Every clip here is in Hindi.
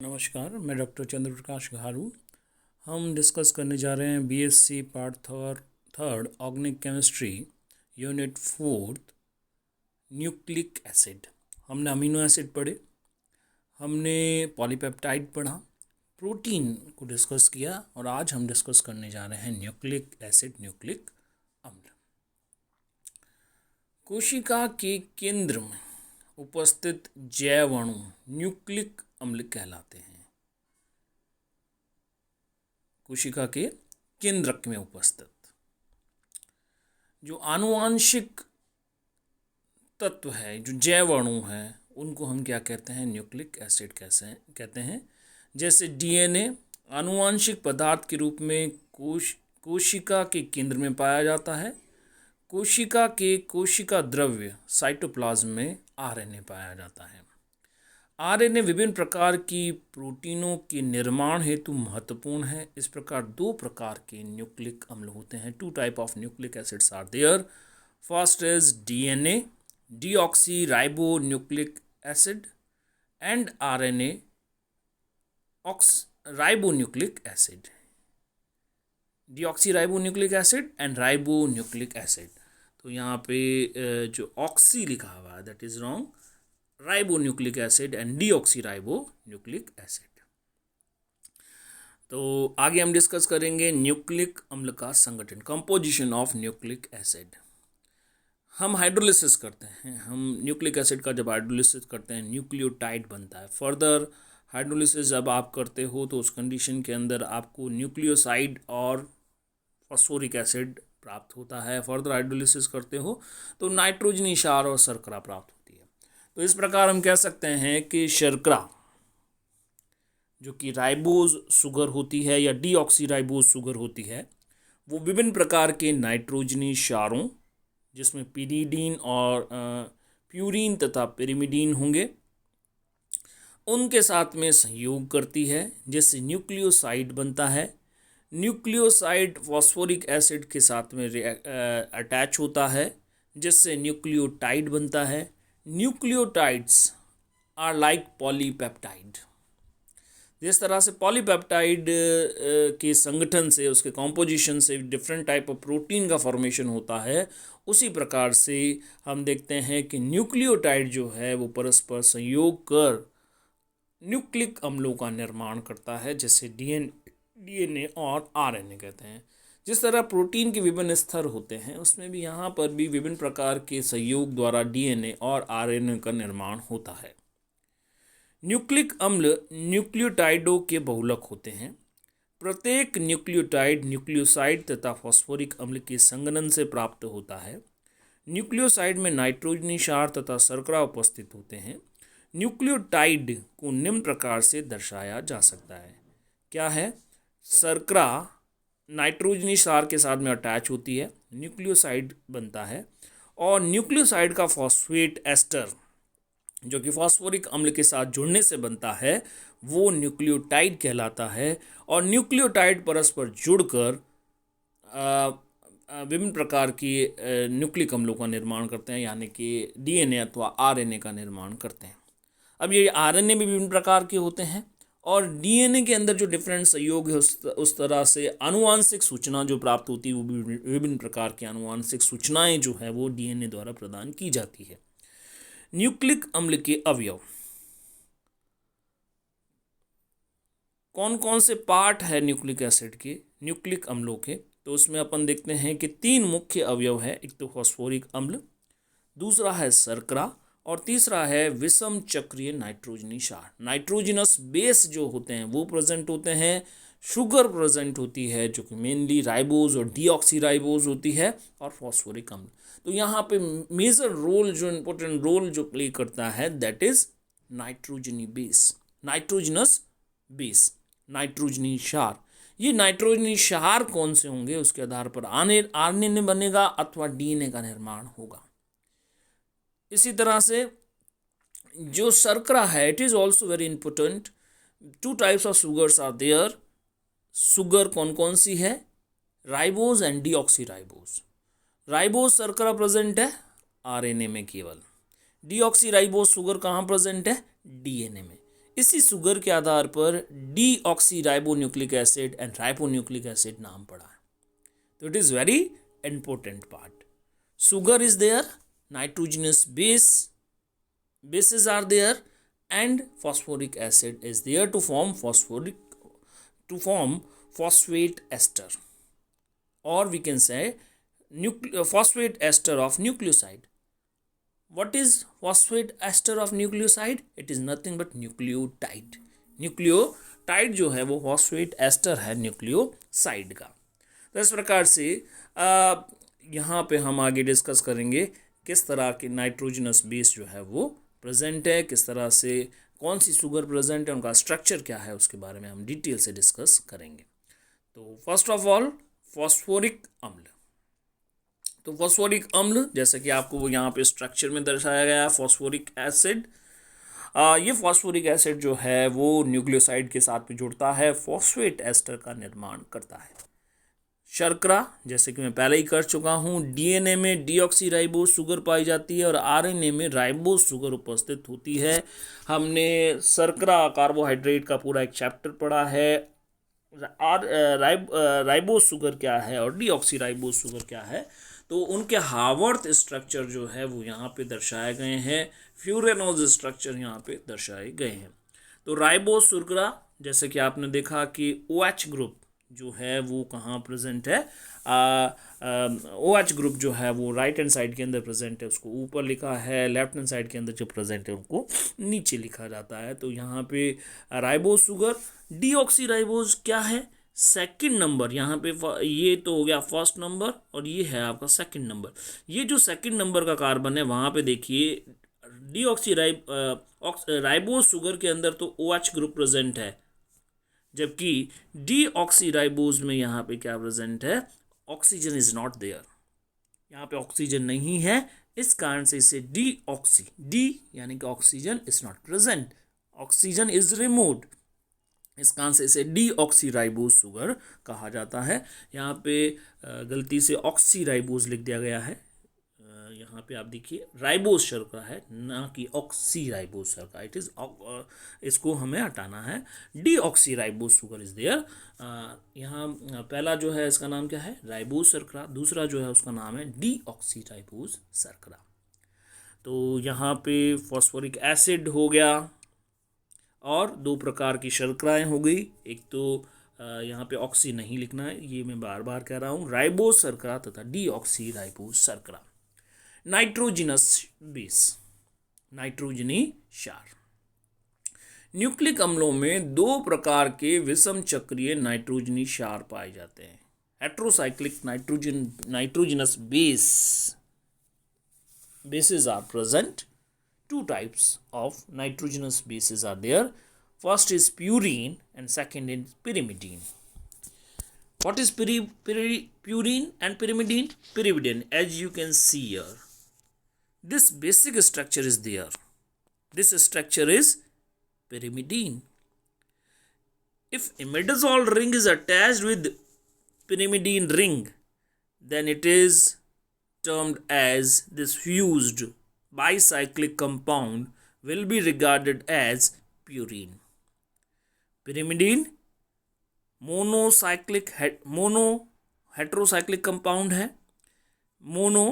नमस्कार, मैं डॉक्टर चंद्र प्रकाश घारू। हम डिस्कस करने जा रहे हैं BSc part third organic chemistry unit 4 nucleic acid. हमने अमीनो एसिड पढ़े, हमने पॉलीपेप्टाइड पढ़ा, प्रोटीन को डिस्कस किया और आज हम डिस्कस करने जा रहे हैं न्यूक्लिक एसिड, न्यूक्लिक अम्ल। कोशिका के केंद्र में उपस्थित जैव अणु न्यूक्लिक अम्ल कहलाते हैं। कोशिका के केंद्रक में उपस्थित जो आनुवांशिक तत्व है, जो जैव अणु है, उनको हम क्या कहते हैं? न्यूक्लिक एसिड कैसे कहते हैं। जैसे डीएनए आनुवांशिक पदार्थ के रूप में कोशिका के केंद्र में पाया जाता है। कोशिका के कोशिका द्रव्य साइटोप्लाज्म में आरएनए पाया जाता है। आरएनए विभिन्न प्रकार की प्रोटीनों के निर्माण हेतु महत्वपूर्ण है। इस प्रकार दो प्रकार के न्यूक्लिक अम्ल होते हैं। 2 type of nucleic acids are there. First is DNA deoxy ribo nucleic acid and RNA ribo nucleic acid. Deoxy ribo nucleic acid and ribo nucleic acid. तो यहाँ पे जो ऑक्सी लिखा हुआ है that is wrong. Ribo nucleic acid and deoxy ribo nucleic acid. तो आगे हम डिस्कस करेंगे न्यूक्लिक अम्ल का संगठन, कंपोजिशन ऑफ न्यूक्लिक एसिड। हम हाइड्रोलिसिस करते हैं, हम न्यूक्लिक एसिड का जब हाइड्रोलिसिस करते हैं न्यूक्लियोटाइड बनता है। फर्दर हाइड्रोलिसिस जब आप करते हो तो उस कंडीशन के अंदर आपको न्यूक्लियोसाइड और फॉस्फोरिक एसिड प्राप्त होता है। फर्दर हाइड्रोलिसिस करते हो तो नाइट्रोजनी क्षार और शर्करा प्राप्त होती है। तो इस प्रकार हम कह सकते हैं कि शर्करा जो कि राइबोज शुगर होती है या डीऑक्सी राइबोज शुगर होती है, वो विभिन्न प्रकार के नाइट्रोजनी क्षारों जिसमें पिरीडीन और प्यूरीन तथा पिरिमिडीन होंगे, उनके साथ में संयोग करती है जिससे न्यूक्लियोसाइड बनता है। न्यूक्लियोसाइड फॉस्फोरिक एसिड के साथ में अटैच होता है जिससे न्यूक्लियोटाइड बनता है। Nucleotides are like polypeptide. जिस तरह से पॉलीपेप्टाइड के संगठन से, उसके कॉम्पोजिशन से डिफरेंट टाइप ऑफ प्रोटीन का फॉर्मेशन होता है, उसी प्रकार से हम देखते हैं कि न्यूक्लियोटाइड जो है वो परस्पर संयोग कर न्यूक्लिक अम्लों का निर्माण करता है, जैसे डीएनए और आरएनए कहते हैं। जिस तरह प्रोटीन के विभिन्न स्तर होते हैं, उसमें भी यहाँ पर भी विभिन्न प्रकार के संयोग द्वारा डीएनए और आरएनए का निर्माण होता है। न्यूक्लिक अम्ल न्यूक्लियोटाइडों के बहुलक होते हैं। प्रत्येक न्यूक्लियोटाइड न्यूक्लियोसाइड तथा फॉस्फोरिक अम्ल के संगठन से प्राप्त होता है। न्यूक्लियोसाइड में नाइट्रोजनी क्षार तथा शर्करा उपस्थित होते हैं। न्यूक्लियोटाइड को निम्न प्रकार से दर्शाया जा सकता है। क्या है? शर्करा नाइट्रोजनी क्षार के साथ में अटैच होती है, न्यूक्लियोसाइड बनता है, और न्यूक्लियोसाइड का फॉस्फेट एस्टर जो कि फॉस्फोरिक अम्ल के साथ जुड़ने से बनता है वो न्यूक्लियोटाइड कहलाता है। और न्यूक्लियोटाइड परस्पर जुड़कर विभिन्न प्रकार की न्यूक्लिक अम्लों का निर्माण करते हैं, यानी कि डीएनए अथवा आरएनए का निर्माण करते हैं। अब ये आरएनए भी विभिन्न प्रकार के होते हैं और डीएनए के अंदर जो डिफरेंट सहयोग है उस तरह से आनुवांशिक सूचना जो प्राप्त होती है वो भी विभिन्न प्रकार की आनुवांशिक सूचनाएं जो है वो डीएनए द्वारा प्रदान की जाती है। न्यूक्लिक अम्ल के अवयव कौन कौन से पार्ट है न्यूक्लिक एसिड के, न्यूक्लिक अम्लों के? तो उसमें अपन देखते हैं कि 3 मुख्य अवयव है। एक तो फॉस्फोरिक अम्ल, दूसरा है शर्करा और तीसरा है विषम चक्रीय नाइट्रोजनी क्षार। नाइट्रोजनस बेस जो होते हैं वो प्रेजेंट होते हैं, शुगर प्रेजेंट होती है जो कि मेनली राइबोज और डीऑक्सी राइबोज होती है, और फॉस्फोरिक अम्ल। तो यहाँ पे मेजर रोल, जो इम्पोर्टेंट रोल जो प्ले करता है दैट इज नाइट्रोजनी बेस, नाइट्रोजनस बेस, नाइट्रोजनी क्षार। ये नाइट्रोजनी क्षार कौन से होंगे उसके आधार पर आरएनए बनेगा अथवा डीएनए का निर्माण होगा। इसी तरह से जो शर्करा है it is also very important. 2 types of sugars are there. Sugar कौन कौन सी है? Ribose and deoxyribose. Ribose शर्करा प्रेजेंट है आरएनए में केवल। डीऑक्सी राइबोज शुगर कहाँ प्रेजेंट है? डीएनए में। इसी शुगर के आधार पर deoxyribonucleic acid and ribonucleic acid नाम पड़ा है। तो it is very important part. Sugar is there, nitrogenous bases are there, and phosphoric acid is there to form phosphate ester, or we can say phosphate ester of nucleoside. What is phosphate ester of nucleoside? It is nothing but nucleotide. nucleotide जो है वो phosphate ester है nucleoside का। तो इस प्रकार से यहाँ पे हम आगे डिस्कस करेंगे किस तरह की नाइट्रोजनस बेस जो है वो प्रेजेंट है, किस तरह से कौन सी शुगर प्रेजेंट है, उनका स्ट्रक्चर क्या है, उसके बारे में हम डिटेल से डिस्कस करेंगे। तो फर्स्ट ऑफ ऑल फॉस्फोरिक अम्ल। तो फॉस्फोरिक अम्ल जैसे कि आपको यहाँ पे स्ट्रक्चर में दर्शाया गया है, फॉस्फोरिक एसिड, ये फॉस्फोरिक एसिड जो है वो न्यूक्लियोसाइड के साथ में जुड़ता है, फॉस्फेट एस्टर का निर्माण करता है। शर्करा, जैसे कि मैं पहले ही कर चुका हूँ, डीएनए में डीऑक्सीराइबोज शुगर पाई जाती है और आरएनए में राइबोज शुगर उपस्थित होती है। हमने शर्करा कार्बोहाइड्रेट का पूरा एक चैप्टर पढ़ा है। राइबोज शुगर क्या है और डीऑक्सीराइबोज शुगर क्या है, तो उनके हार्वर्थ स्ट्रक्चर जो है वो यहाँ पे दर्शाए गए हैं, फ्यूरेनोज स्ट्रक्चर यहाँ पे दर्शाए गए हैं। तो राइबोज शर्करा, जैसे कि आपने देखा कि OH ग्रुप जो है वो कहाँ प्रेजेंट है, OH ग्रुप जो है वो राइट हैंड साइड के अंदर प्रेजेंट है, उसको ऊपर लिखा है, लेफ्ट हैंड साइड के अंदर जो प्रेजेंट है उनको नीचे लिखा जाता है। तो यहाँ पे राइबोज शुगर, डीऑक्सीराइबोज क्या है, सेकंड नंबर, यहाँ पे ये तो हो गया फर्स्ट नंबर और ये है आपका सेकंड नंबर। ये जो सेकंड नंबर का कार्बन है वहाँ पे देखिए राइबोज शुगर के अंदर तो OH ग्रुप प्रेजेंट है, जबकि डीऑक्सीराइबोज में यहाँ पे क्या प्रेजेंट है, ऑक्सीजन इज नॉट देयर, यहाँ पे ऑक्सीजन नहीं है, इस कारण से इसे डी यानी कि oxygen is not present, oxygen is removed, इस कारण से इसे डीऑक्सीराइबोज शुगर कहा जाता है। यहाँ पे गलती से ऑक्सीराइबोज लिख दिया गया है, यहाँ पे आप देखिए राइबोज शर्करा है ना कि ऑक्सीराइबोज शर्करा, इट इज इसको हमें हटाना है, डीऑक्सीराइबोज शुगर इज देयर। यहाँ पहला जो है इसका नाम क्या है, राइबोज शर्करा, दूसरा जो है उसका नाम है डीऑक्सीराइबोज शर्करा। तो यहाँ पे फॉस्फोरिक एसिड हो गया और दो प्रकार की शर्कराएं हो गई, एक तो यहाँ पे ऑक्सी नहीं लिखना है, ये मैं बार बार कह रहा हूँ, राइबोज शर्करा तथा डीऑक्सीराइबोज शर्करा। नाइट्रोजनस बेस, नाइट्रोजनी क्षार। न्यूक्लिक अम्लों में दो प्रकार के विषम चक्रीय नाइट्रोजनी क्षार पाए जाते हैं। Heterocyclic nitrogenous bases are present. Two types of nitrogenous bases are there. First is purine and second is pyrimidine. What is purine and pyrimidine? Pyrimidine, as you can see here, this basic structure is there. This structure is pyrimidine. If imidazole ring is attached with pyrimidine ring, then it is termed as this fused bicyclic compound will be regarded as purine. Pyrimidine mono heterocyclic compound है, mono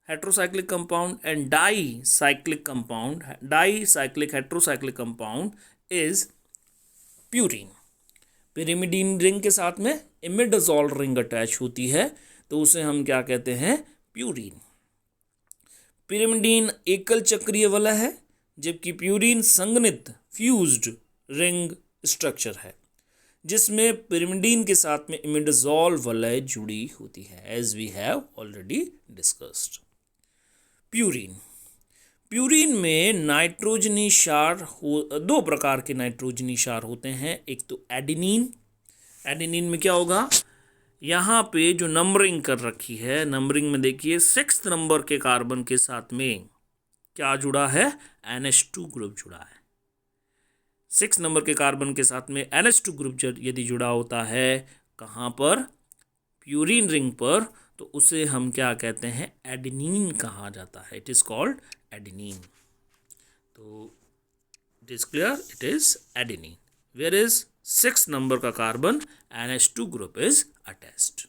heterocyclic compound and dicyclic heterocyclic compound is purine. pyrimidine ring के साथ में इमिडाजोल रिंग अटैच होती है तो उसे हम क्या कहते हैं, प्यूरिन। pyrimidine एकल चक्रीय वलय है जबकि प्यूरिन संघनित फ्यूज्ड रिंग स्ट्रक्चर है जिसमें pyrimidine के साथ में इमिडाजोल वलय जुड़ी होती है, as we have already discussed. Purine में नाइट्रोजनी क्षार दो प्रकार के नाइट्रोजनी क्षार होते हैं, एक तो एडेनिन में क्या होगा, यहाँ पे जो नंबरिंग कर रखी है, नंबरिंग में देखिए 6 नंबर के कार्बन के साथ में क्या जुड़ा है, NH2 ग्रुप जुड़ा है। 6 नंबर के कार्बन के साथ में NH2 ग्रुप यदि जुड़ा होता है कहाँ पर, प्यूरिन रिंग पर, तो उसे हम क्या कहते हैं, एडेनिन कहा जाता है, इट इज कॉल्ड एडेनिन। तो It is clear, it is adenine. Whereas 6 number का carbon NH2 group is attached.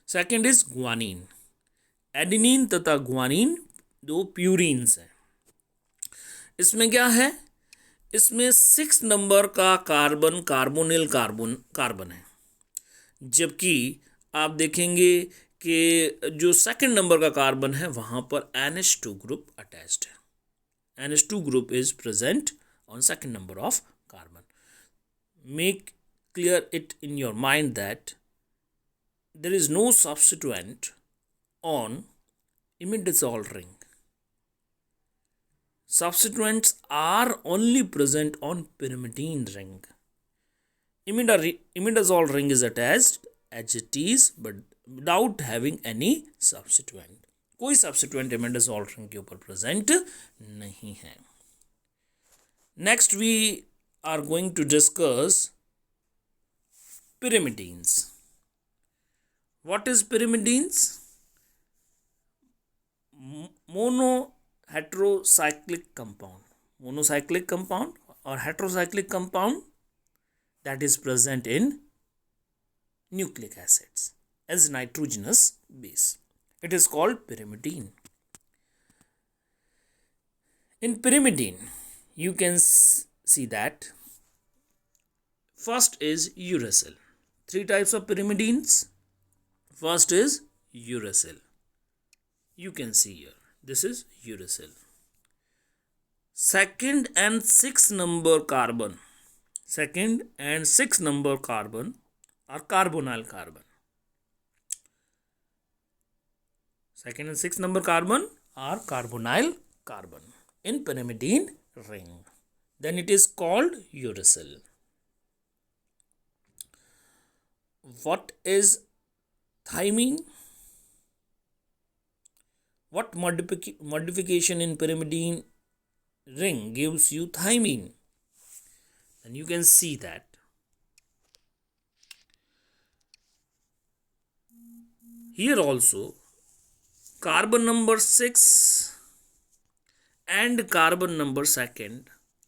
Second is guanine. Adenine तथा ग्वानिन दो प्यूरिन्स हैं. इसमें क्या है, इसमें 6 नंबर का कार्बन कार्बोनिल कार्बन है, जबकि आप देखेंगे कि जो सेकंड नंबर का कार्बन है वहाँ पर NH2 ग्रुप अटैच्ड है. NH2 group is present on second number of carbon. Make clear it in your mind that there is no substituent on imidazole ring. Substituents are only present on pyrimidine ring. Imidazole ring is attached as it is, but without having any substituent. कोई सब्सिट्यूएंट इमिडाजोल रिंग के ऊपर प्रेजेंट नहीं है. Next we are going to discuss pyrimidines. What is pyrimidines? Monoheterocyclic compound. Monocyclic compound or heterocyclic compound that is present in nucleic acids as nitrogenous base. It is called pyrimidine. In pyrimidine, you can see that first is uracil. 3 types of pyrimidines. First is uracil. You can see here. This is uracil. Second and 6 number carbon. Second and 6 number carbon are carbonyl carbon. Second and 6 number carbon are carbonyl carbon in pyrimidine ring. Then it is called uracil. What is thymine? What modification in pyrimidine ring gives you thymine? And you can see that here also carbon number 6 and carbon number 2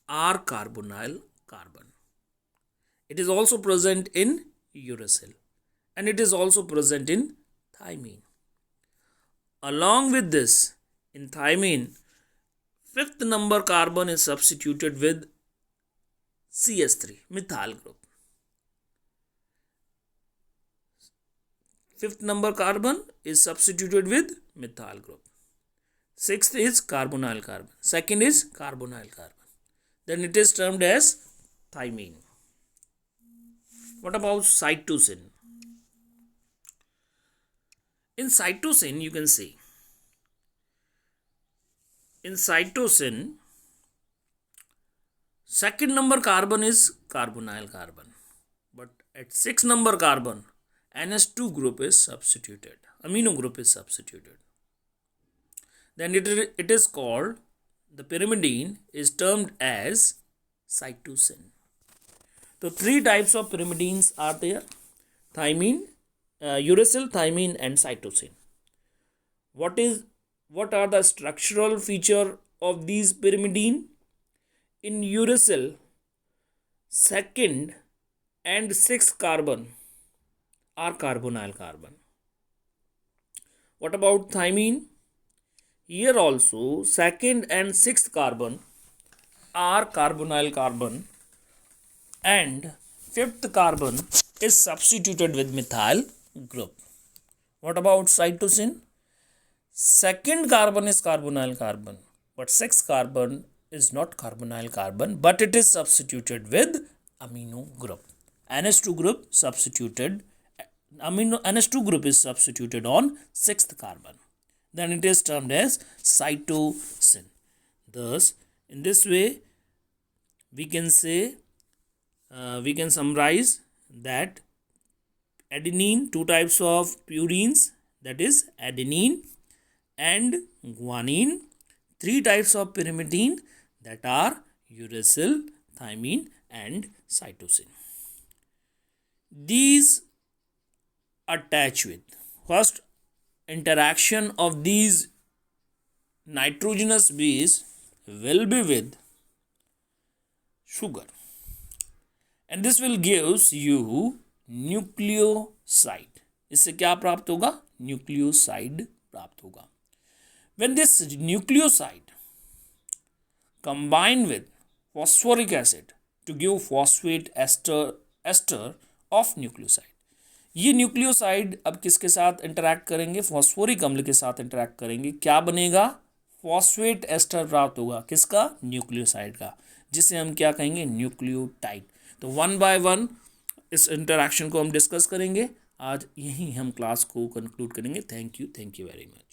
are carbonyl carbon. It is also present in uracil and it is also present in thymine. Along with this, in thymine, 5th number carbon is substituted with CS3 methyl group. 5th number carbon is substituted with methyl group. 6th is carbonyl carbon. 2nd is carbonyl carbon. Then it is termed as thymine. What about cytosine? In cytosine, you can see. In cytosine, 2nd number carbon is carbonyl carbon. But at 6th number carbon, NH2 group is substituted. Amino group is substituted. Then it is called, the pyrimidine is termed as cytosine. So 3 types of pyrimidines are there: thymine, uracil, thymine and cytosine. What are the structural feature of these pyrimidine? In uracil, 2nd and 6th carbon are carbonyl carbon. What about thymine? Here also 2nd and 6th carbon are carbonyl carbon and 5th carbon is substituted with methyl group. What about cytosine? 2nd carbon is carbonyl carbon, but 6th carbon is not carbonyl carbon, but it is substituted with amino group. NH2 group substituted, NH2 group is substituted on 6th carbon. Then it is termed as cytosine. Thus, in this way, we can say, we can summarize that adenine, 2 types of purines, that is adenine and guanine, 3 types of pyrimidine, that are uracil, thymine and cytosine. These attach with, first interaction of these nitrogenous base will be with sugar, and this will gives you nucleoside. इससे क्या प्राप्त होगा? न्यूक्लियोसाइड प्राप्त होगा। When this nucleoside combine with phosphoric acid to give phosphate ester of nucleoside, ये न्यूक्लियोसाइड अब किसके साथ इंटरैक्ट करेंगे? फॉस्फोरिक अम्ल के साथ इंटरैक्ट करेंगे। क्या बनेगा? फॉस्फेट एस्टर प्राप्त होगा। किसका? न्यूक्लियोसाइड का, जिसे हम क्या कहेंगे? न्यूक्लियोटाइड। तो वन बाय वन इस इंटरैक्शन को हम डिस्कस करेंगे। आज यहीं हम क्लास को कंक्लूड करेंगे। Thank you very much.